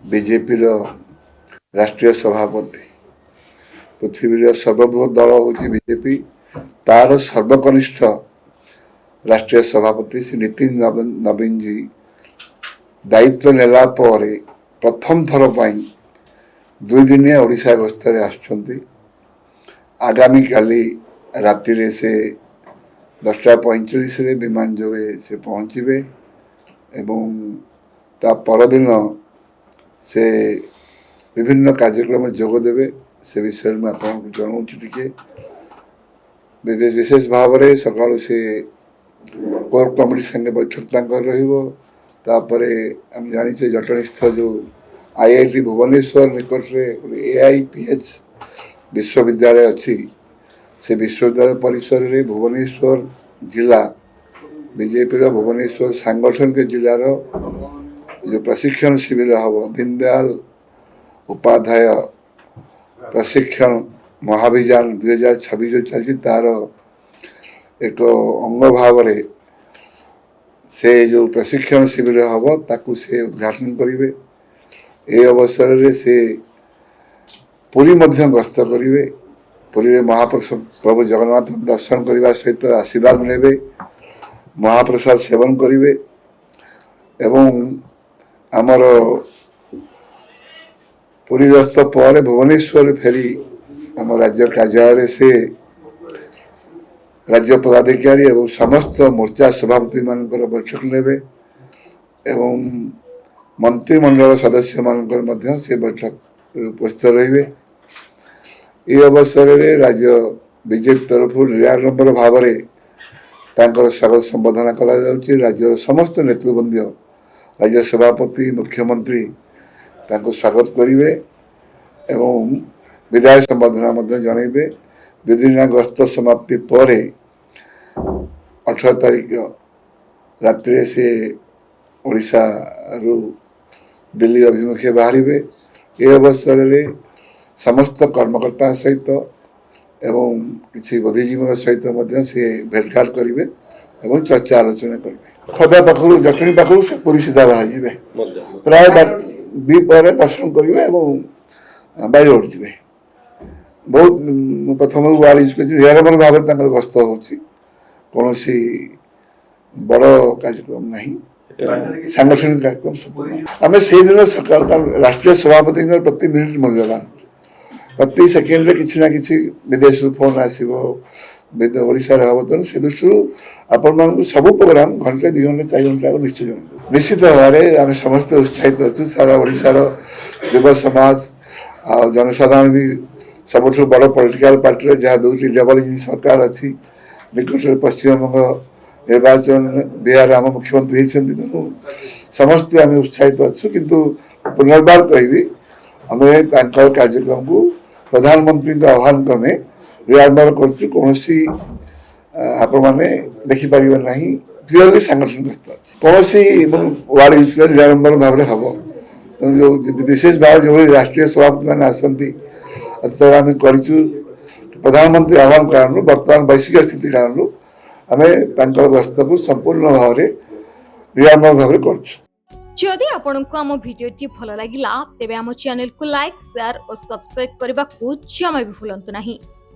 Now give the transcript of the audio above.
BJP राष्ट्रीय सभापति पृथ्वी सर्वबृहत दल हूँ बीजेपी तार सर्वकनिष्ठ राष्ट्रीय सभापति श्री नितिन नवीन जी दायित्व नेला प्रथम थर पर 2 दिनिया ओडिशा गस्त आगामी काली राति से 10:45 विमान जोगे से पहुँचे एवं ता परदिन से विभिन्न कार्यक्रम जोगदेवे से विषय में आपको जनाऊँ टी विशेष भाव में सका से कोर कमिटी संगे बैठक तापर आम जाचे जटणीस्थ जो IIT भुवनेश्वर निकट में AIPH विश्वविद्यालय अच्छी से विश्वविद्यालय परिसर में भुवनेश्वर जिला बीजेपी भुवनेश्वर सांगठन के जिलार जो प्रशिक्षण शिविर हम दीनदयाल उपाध्याय प्रशिक्षण महाभियान 2026 जो चलती तार एक अंग भाव से जो प्रशिक्षण शिविर हम ताकू से उद्घाटन करेंगे ए अवसर रे से पुरी मध्य गस्त करेंगे पुरी में महाप्रभु जगन्नाथ दर्शन करने सहित आशीर्वाद नेबे महाप्रसाद सेवन करेंगे एवं आमर पुरी गस्त पर भुवनेश्वर फेरी आम राज्य कार्यालय से राज्य पदाधिकारी एवं समस्त मोर्चा सभापति मानकर बैठक नेबे एवं मंत्रिमंडल सदस्य मानकर से बैठक उपस्थित रहिबे। ये अवसर में राज्य बीजेपी तरफ निराडंबर भाव में स्वागत संबोधन कर राज्य समस्त नेतृवृंद राज्य सभापति मुख्यमंत्री स्वागत करेंगे एवं विदाय संबोधना जनइबे। 2 दिनिया गस्त समाप्ति पर 18 तारीख रात्रि से ओडिशा रु दिल्ली अभिमुखे बाहर ये अवसर में समस्त कर्मकर्ता सहित एवं किसी बुद्धिजीवी सहित से भेटघाट करेंगे एवं चर्चा आलोचना करेंगे। खदा पाखु जटणी पाखु से पूरी सीधा बाहर जाए प्राय 2 दर्शन करेंगे बाहर उठ जाए। बहुत प्रथम वार्ड यूज कर भाव में गस्त हो कौन बड़ कार्यक्रम नहीं सांगठनिक कार्यक्रम आम से दिन सकाल राष्ट्रीय सभापति प्रति मिनिट मूल्यवान प्रति सेकेंड किसी ना कि विदेश फोन आसो हम तेणु से दृष्टि आपण सब प्रोग्राम घंटे 2 घंटे 4 घंटा निश्चय जन निश्चित भाव में आम समस्त उत्साहित अच्छु सारा ओडिशार युव समाज आ जनसाधारण भी सबुठ बड़ पॉलिटिकल पार्टी जहाँ 2टी लेवल सरकार अच्छी निकट पश्चिमबंग निर्वाचन बिहार आम मुख्यमंत्री तेणु समस्ते आम उत्साहित अच्छु किंतु पुनर्बार कहि आम कार्यक्रम को प्रधानमंत्री आह्वान क्रमे रिहार्सल कर कौन आपण देखिपर ना क्लीयरली सांगठनिक कौन वार्ड यूज कर निराडंबर भाव में हम जो विशेष भाव जो राष्ट्रीय सभापति मैंने आसती आम कर प्रधानमंत्री आह्वान कारण बर्तमान वैश्विक स्थिति कारण आम गस्त को संपूर्ण भाव में निराडंबर भाव में कर। जदि आपंक आम भिडी भल लगा तेब आम चैनल को लाइक शेयर और सब्सक्राइब करने को जमा भी भूलु नहीं।